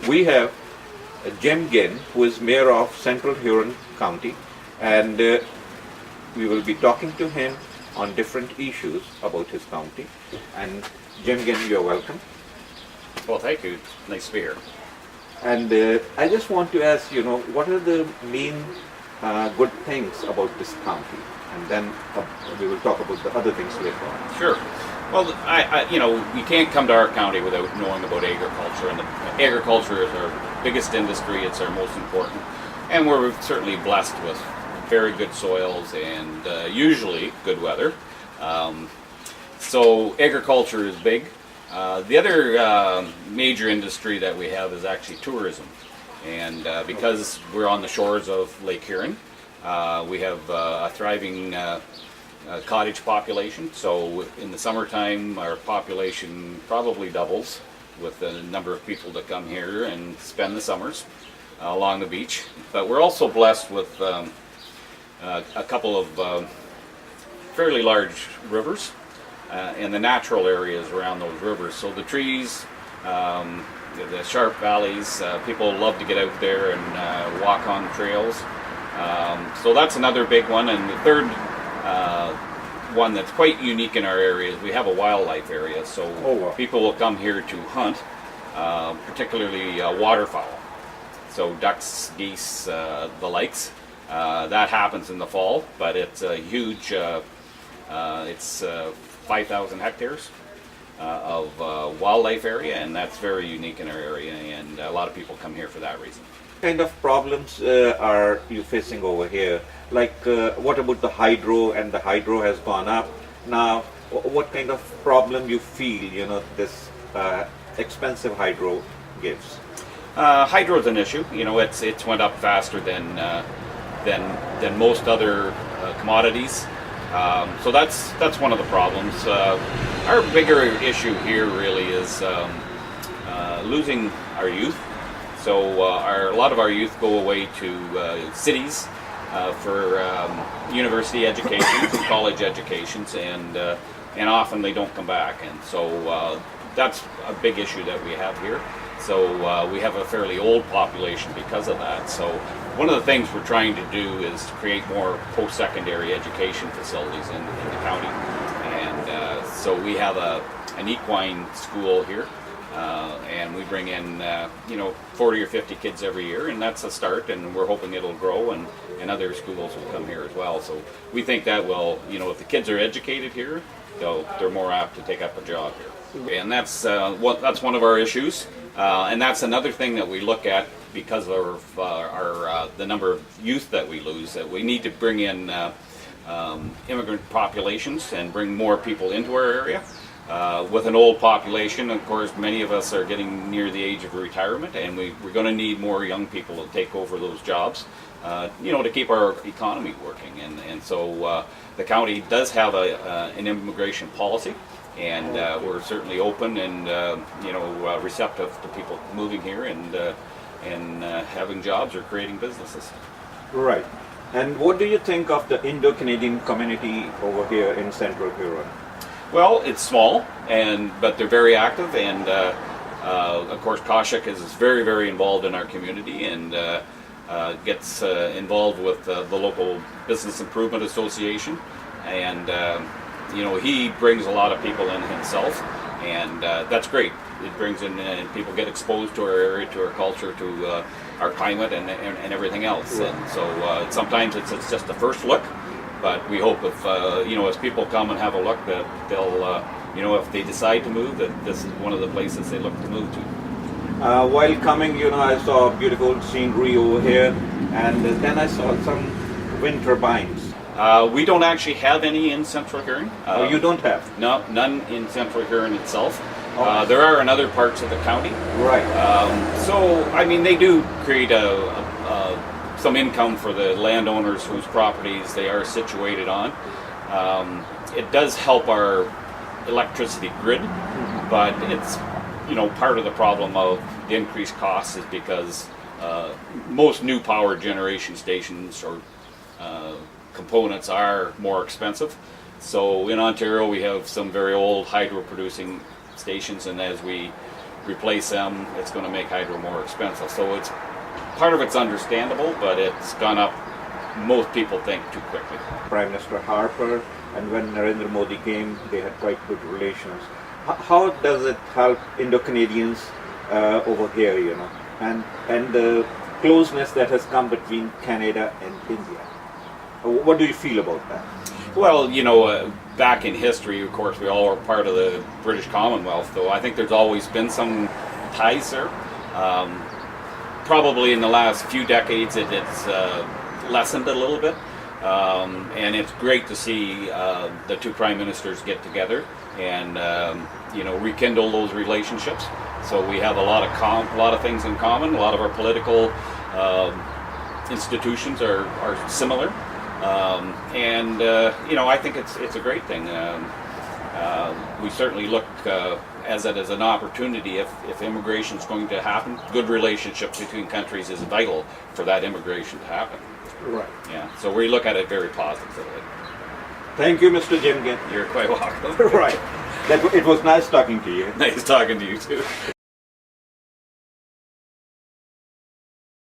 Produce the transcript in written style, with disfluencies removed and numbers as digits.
we have Ginn, who is Mayor of Central Huron County, and we will be talking to him on different issues about his county. And Ginn, you're welcome. Well, thank you. It's nice to be here. And I just want to ask, what are the main good things about this county? And then we will talk about the other things later on. Sure. Well, you can't come to our county without knowing about agriculture, and agriculture is our biggest industry. It's our most important, and we're certainly blessed with very good soils and usually good weather. So agriculture is big. The other major industry that we have is actually tourism, and because we're on the shores of Lake Huron, we have a thriving cottage population. So in the summertime, our population probably doubles with the number of people that come here and spend the summers along the beach. But we're also blessed with a couple of fairly large rivers and the natural areas around those rivers. So the trees, the sharp valleys, people love to get out there and walk on trails. So that's another big one. And the third one that's quite unique in our area is we have a wildlife area. So people will come here to hunt, particularly waterfowl. So ducks, geese, the likes. That happens in the fall, but it's a huge, it's 5,000 hectares of wildlife area, and that's very unique in our area, and a lot of people come here for that reason. What kind of problems are you facing over here? Like, what about the hydro? And the hydro has gone up. Now, what kind of problem you feel, this expensive hydro gives? Hydro is an issue. It's went up faster than most other commodities. So that's one of the problems. Our bigger issue here really is losing our youth. So a lot of our youth go away to cities for university educations and college educations, and often they don't come back. And so that's a big issue that we have here. So we have a fairly old population because of that. So one of the things we're trying to do is to create more post-secondary education facilities in the county. And so we have an equine school here, and we bring in 40 or 50 kids every year, and that's a start, and we're hoping it'll grow, and other schools will come here as well. So we think that will, if the kids are educated here, they're more apt to take up a job here. And that's one of our issues. And that's another thing that we look at because of our the number of youth that we lose. That we need to bring in immigrant populations and bring more people into our area. With an old population, of course, many of us are getting near the age of retirement, and we're going to need more young people to take over those jobs, to keep our economy working. And so the county does have an immigration policy. And we're certainly open and receptive to people moving here and having jobs or creating businesses. Right. And what do you think of the Indo-Canadian community over here in Central Huron? Well, it's small, but they're very active, and of course Kashuk is very, very involved in our community and gets involved with the local Business Improvement Association, and he brings a lot of people in himself, and that's great. It brings in, and people get exposed to our area, to our culture, to our climate, and everything else. And so sometimes it's just a first look, but we hope as people come and have a look, that they'll, if they decide to move, that this is one of the places they look to move to. While coming, I saw beautiful scenery over here, and then I saw some wind turbines. We don't actually have any in Central Huron. You don't have? No, none in Central Huron itself. There are in other parts of the county. Right. They do create some income for the landowners whose properties they are situated on. It does help our electricity grid, but it's part of the problem of the increased costs is because most new power generation stations or components are more expensive. So in Ontario we have some very old hydro producing stations, and as we replace them, it's going to make hydro more expensive. So it's part of it's understandable, but it's gone up, most people think, too quickly. Prime Minister Harper, and when Narendra Modi came, they had quite good relations. How does it help Indo-Canadians over here, you know, and the closeness that has come between Canada and India? What do you feel about that? Well, you know, back in history, of course, we all were part of the British Commonwealth, though I think there's always been some ties there. Probably in the last few decades, it's lessened a little bit. And it's great to see the two prime ministers get together and you know, rekindle those relationships. So we have a lot of things in common. A lot of our political institutions are similar, and you know, I think it's a great thing. We certainly look as it as an opportunity if immigration is going to happen. Good relationships between countries is vital for that immigration to happen. Right. Yeah, so we look at it very positively. Thank you, Mr. Ginn. You're quite welcome. Right. It was nice talking to you. Nice talking to you too.